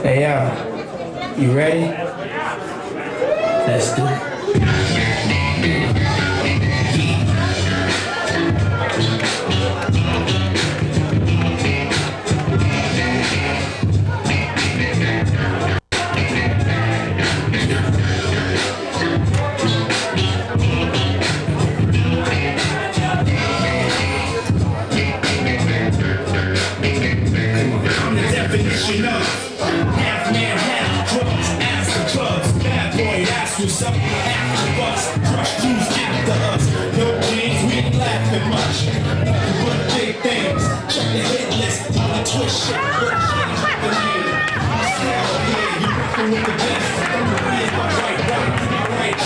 Hey, you ready? Let's do it. I'm the definition of half man, half drugs, ass for drugs, bad boy, ass for something after us, crush crews after us, no games, we ain't laughing much, nothing but big things, check the hit list, all the twist shit, but change the name, I'm still here, you rockin' with the best, I'm the real, my right,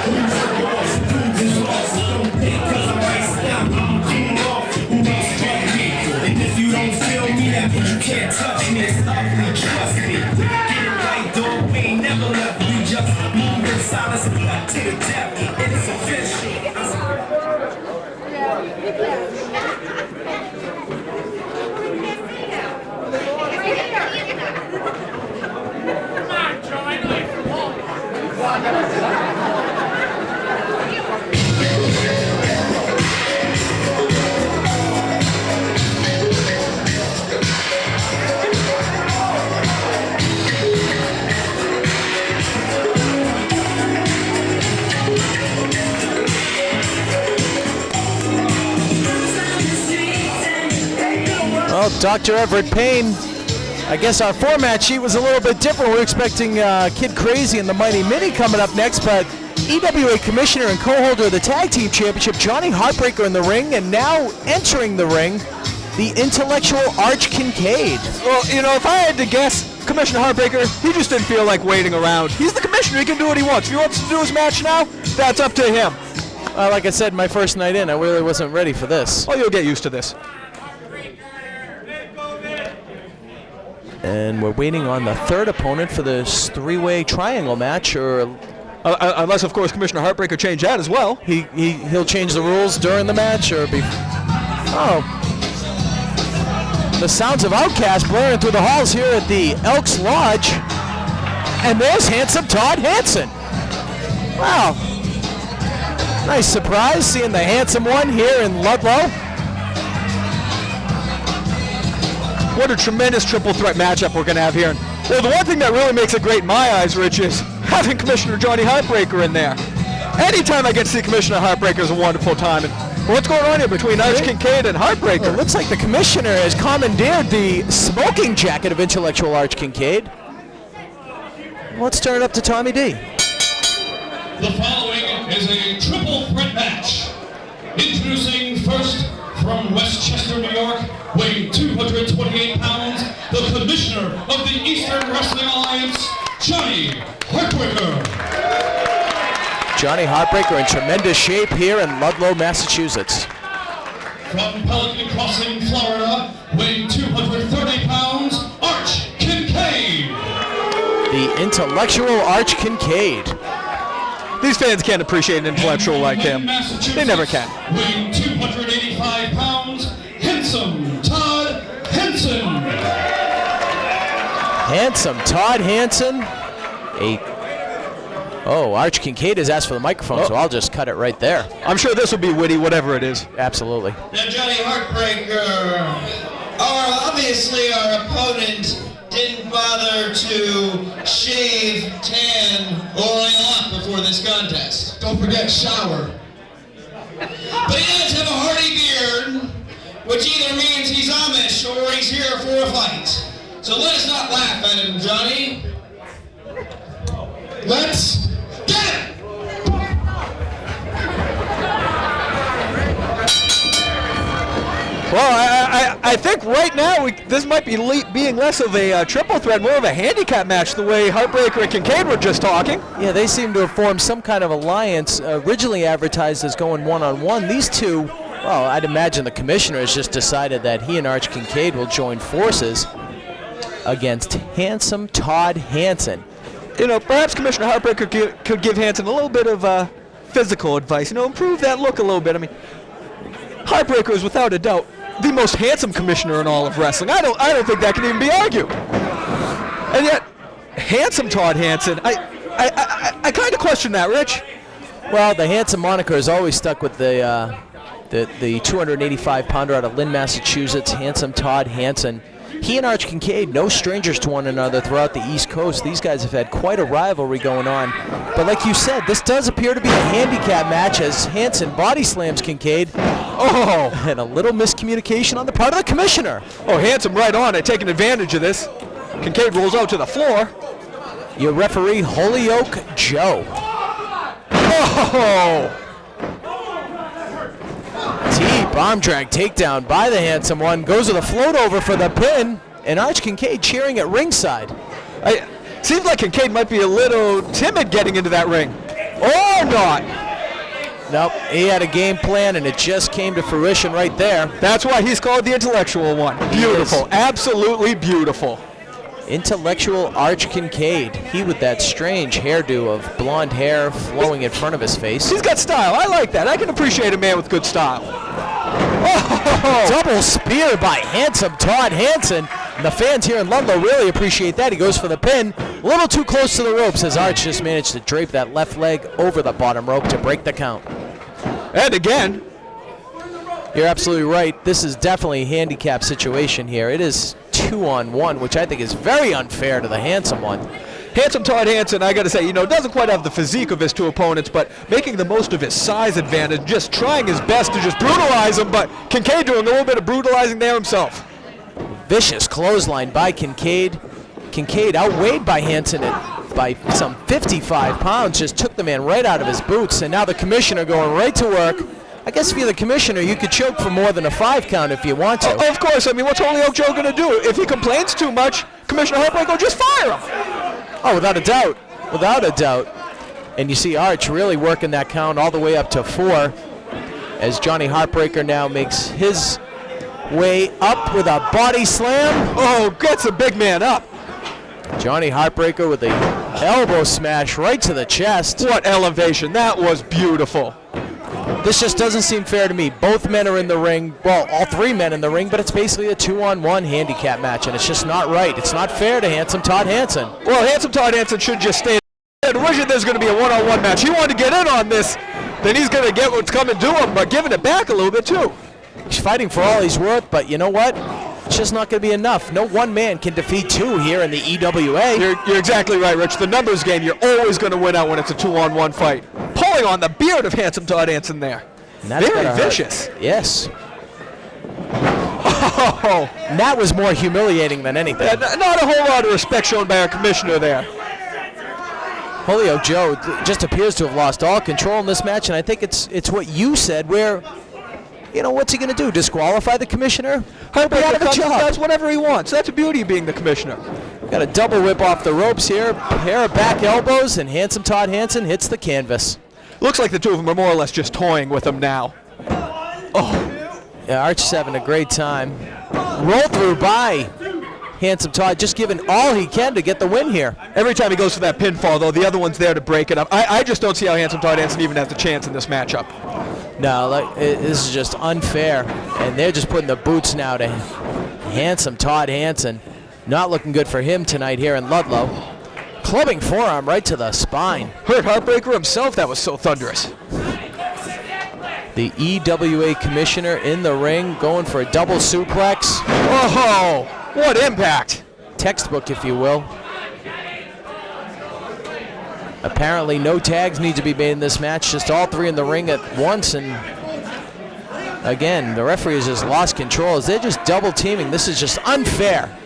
who's the boss, who's is lost, don't think cause I'm iced out, I'm getting off, who knows but me, and if you don't feel me, that means you can't touch me, it's ugly, trust me, get it right, dog, we ain't never left, we just move in silence and cut to the death, it's official. Well, Dr. Everett Payne, I guess our format sheet was a little bit different. We're expecting Kid Crazy and the Mighty Mini coming up next, but EWA Commissioner and co-holder of the Tag Team Championship, Johnny Heartbreaker in the ring, and now entering the ring, the intellectual Arch Kincaid. Well, you know, if I had to guess, Commissioner Heartbreaker, he just didn't feel like waiting around. He's the commissioner, he can do what he wants. If he wants to do his match now, that's up to him. Like I said, my first night in, I really wasn't ready for this. Oh, you'll get used to this. And we're waiting on the third opponent for this three-way triangle match, or unless, of course, Commissioner Heartbreaker changed that as well. He'll change the rules during the match, or oh. The sounds of Outcast blaring through the halls here at the Elks Lodge. And there's handsome Todd Hanson. Wow. Nice surprise seeing the handsome one here in Ludlow. What a tremendous triple threat matchup we're going to have here. Well, the one thing that really makes it great in my eyes, Rich, is having Commissioner Johnny Heartbreaker in there. Anytime I get to see Commissioner Heartbreaker is a wonderful time. And what's going on here between Arch Kincaid and Heartbreaker? Well, it looks like the Commissioner has commandeered the smoking jacket of intellectual Arch Kincaid. Let's turn it up to Tommy D. The following is a triple threat match. Introducing first, from Westchester, New York, weighing 228 pounds, the Commissioner of the Eastern Wrestling Alliance, Johnny Heartbreaker. Johnny Heartbreaker in tremendous shape here in Ludlow, Massachusetts. From Pelican Crossing, Florida, weighing 230 pounds, Arch Kincaid. The intellectual Arch Kincaid. These fans can't appreciate an intellectual like him. They never can. Weighing 285 pounds, handsome Todd Hanson. Handsome Todd Hanson. Arch Kincaid has asked for the microphone, so I'll just cut it right there. I'm sure this will be witty, whatever it is. Absolutely. Now, Johnny Heartbreaker, obviously our opponent didn't bother to shave, tan, or oil up before this contest. Don't forget shower. But he does have a hearty beard, which either means he's Amish or he's here for a fight. So let us not laugh at him, Johnny. Let's get it! Well, I think right now this might be being less of a triple threat, more of a handicap match, the way Heartbreaker and Kincaid were just talking. Yeah, they seem to have formed some kind of alliance, originally advertised as going one-on-one. These two, well, I'd imagine the Commissioner has just decided that he and Arch Kincaid will join forces against handsome Todd Hanson. You know, perhaps Commissioner Heartbreaker could give Hanson a little bit of physical advice, improve that look a little bit. I mean, Heartbreaker is without a doubt the most handsome commissioner in all of wrestling. I don't think that can even be argued. And yet, handsome Todd Hanson, I kind of question that, Rich. Well, the Hanson moniker is always stuck with the 285-pounder out of Lynn, Massachusetts, Handsome Todd Hanson. He and Arch Kincaid, no strangers to one another throughout the East Coast. These guys have had quite a rivalry going on. But like you said, this does appear to be a handicap match as Hanson body slams Kincaid. Oh, and a little miscommunication on the part of the commissioner. Oh, Hanson right on it, taking advantage of this. Kincaid rolls out to the floor. Your referee, Holyoke Joe. Oh! Deep arm drag takedown by the Handsome one. Goes with a float over for the pin. And Arch Kincaid cheering at ringside. Seems like Kincaid might be a little timid getting into that ring. Or not. Nope, he had a game plan and it just came to fruition right there. That's why he's called the intellectual one. Beautiful, absolutely beautiful. Intellectual Arch Kincaid. He with that strange hairdo of blonde hair flowing in front of his face. He's got style. I like that. I can appreciate a man with good style. Oh! Double spear by Handsome Todd Hanson. And the fans here in Ludlow really appreciate that. He goes for the pin. A little too close to the ropes as Arch just managed to drape that left leg over the bottom rope to break the count. And again. You're absolutely right. This is definitely a handicap situation here. It is 2-on-1, which I think is very unfair to the Handsome one. Handsome Todd Hanson, I got to say, doesn't quite have the physique of his two opponents, but making the most of his size advantage, just trying his best to just brutalize him, but Kincaid doing a little bit of brutalizing there himself. Vicious clothesline by Kincaid. Kincaid outweighed by Hanson by some 55 pounds, just took the man right out of his boots, and now the commissioner going right to work. I guess if you're the commissioner, you could choke for more than a 5 count if you want to. Of course. I mean, what's Holyoke Joe going to do? If he complains too much, Commissioner Heartbreaker will just fire him. Oh, without a doubt. Without a doubt. And you see Arch really working that count all the way up to 4 as Johnny Heartbreaker now makes his way up with a body slam. Oh, gets a big man up. Johnny Heartbreaker with a elbow smash right to the chest. What elevation. That was beautiful. This just doesn't seem fair to me. Both men are in the ring. Well, all 3 men in the ring, but it's basically a 2-on-1 handicap match, and it's just not right. It's not fair to Handsome Todd Hanson. Well, Handsome Todd Hanson should just stay. Originally, there's going to be a 1-on-1 match. He wanted to get in on this. Then he's going to get what's coming to him, but giving it back a little bit, too. He's fighting for all he's worth, but you know what? It's just not going to be enough. No one man can defeat 2 here in the EWA. You're exactly right, Rich. The numbers game, you're always going to win out when it's a 2-on-1 fight. Pulling on the beard of Handsome Todd Hanson there. Very vicious. Yes. Oh. And that was more humiliating than anything. Yeah, not a whole lot of respect shown by our commissioner there. Holyoke Joe just appears to have lost all control in this match, and I think it's what you said, where, what's he going to do? Disqualify the commissioner? Heartbreaker does whatever he wants. That's the beauty of being the commissioner. Got a double whip off the ropes here, pair of back elbows, and Handsome Todd Hanson hits the canvas. Looks like the two of them are more or less just toying with him now. Oh. Yeah, Arch is having a great time. Roll through by Handsome Todd, just giving all he can to get the win here. Every time he goes for that pinfall, though, the other one's there to break it up. I just don't see how Handsome Todd Hanson even has a chance in this matchup. No, this is just unfair, and they're just putting the boots now to Handsome Todd Hanson. Not looking good for him tonight here in Ludlow. Clubbing forearm right to the spine. Hurt Heartbreaker himself, that was so thunderous. The EWA commissioner in the ring going for a double suplex. Oh, what impact. Textbook, if you will. Apparently no tags need to be made in this match, just all 3 in the ring at once, and again, the referee has just lost control as they're just double teaming. This is just unfair.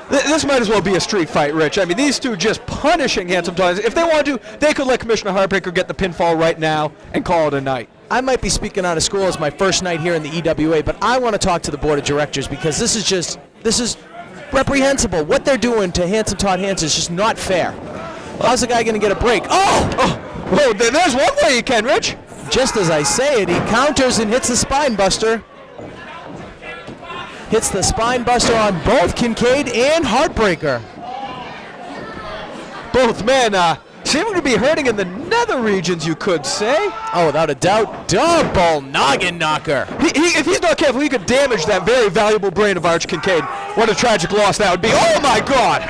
This might as well be a street fight, Rich. I mean, these two just punishing Handsome Todd. If they want to, they could let Commissioner Heartbreaker get the pinfall right now and call it a night. I might be speaking out of school as my first night here in the EWA, but I want to talk to the board of directors because this is reprehensible. What they're doing to Handsome Todd Hanson is just not fair. How's the guy going to get a break? Oh, there's one way you can, Rich. Just as I say it, he counters and hits the spine buster. Hits the spine buster on both Kincaid and Heartbreaker. Both men seeming to be hurting in the nether regions, you could say. Oh, without a doubt, double noggin knocker. If he's not careful, he could damage that very valuable brain of Arch Kincaid. What a tragic loss that would be. Oh, my God.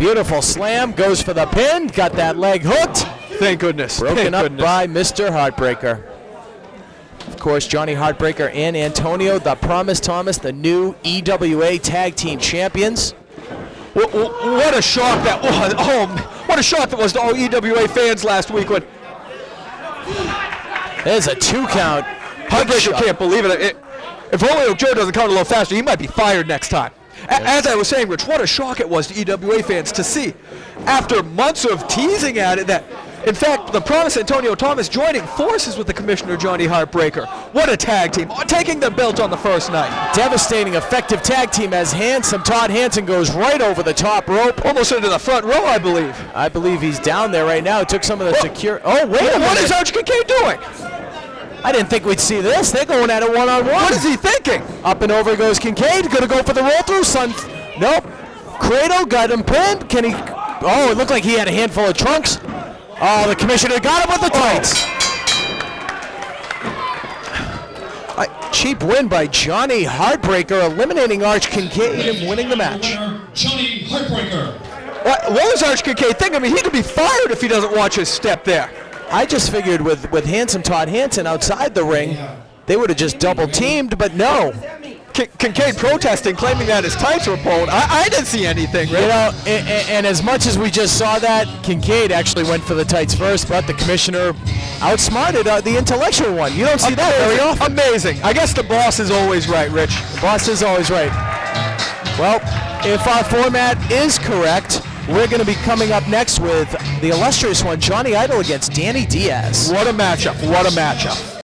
Beautiful slam, goes for the pin, got that leg hooked. Thank goodness. Broken Thank up goodness. by Mr. Heartbreaker. Of course, Johnny Heartbreaker and Antonio, the Promise Thomas, the new EWA Tag Team Champions. What a shock that was! Oh, what a shock that was to all EWA fans last week when There's a 2 count. Heartbreaker can't believe it. If only Joe doesn't count a little faster, he might be fired next time. As I was saying, Rich, what a shock it was to EWA fans to see, after months of teasing at it, that, in fact, the Promise Antonio Thomas joining forces with the Commissioner Johnny Heartbreaker. What a tag team, taking the belt on the first night. Devastating, effective tag team as Hanson, Todd Hanson goes right over the top rope. Almost into the front row, I believe. I believe he's down there right now. Took some of the secure. Oh, wait a minute. What is Arch Kincaid doing? I didn't think we'd see this. They're going at it one-on-one. What is he thinking? Up and over goes Kincaid. Going to go for the roll-through, son. Nope. Cradle got him pinned. Can he? Oh, it looked like he had a handful of trunks. Oh, the Commissioner got him with the tights. Cheap win by Johnny Heartbreaker, eliminating Arch Kincaid and winning the match. Johnny Heartbreaker. What was Arch Kincaid thinking? I mean, he could be fired if he doesn't watch his step there. I just figured with Hanson, Todd Hanson outside the ring, they would have just double teamed, but no. Kincaid protesting, claiming that his tights were pulled. I didn't see anything, right? You know, and as much as we just saw that, Kincaid actually went for the tights first, but the Commissioner outsmarted the intellectual one. You don't see that very often. Amazing. I guess the boss is always right, Rich. The boss is always right. Well, if our format is correct, we're going to be coming up next with the illustrious one, Johnny Idol against Danny Diaz. What a matchup. What a matchup.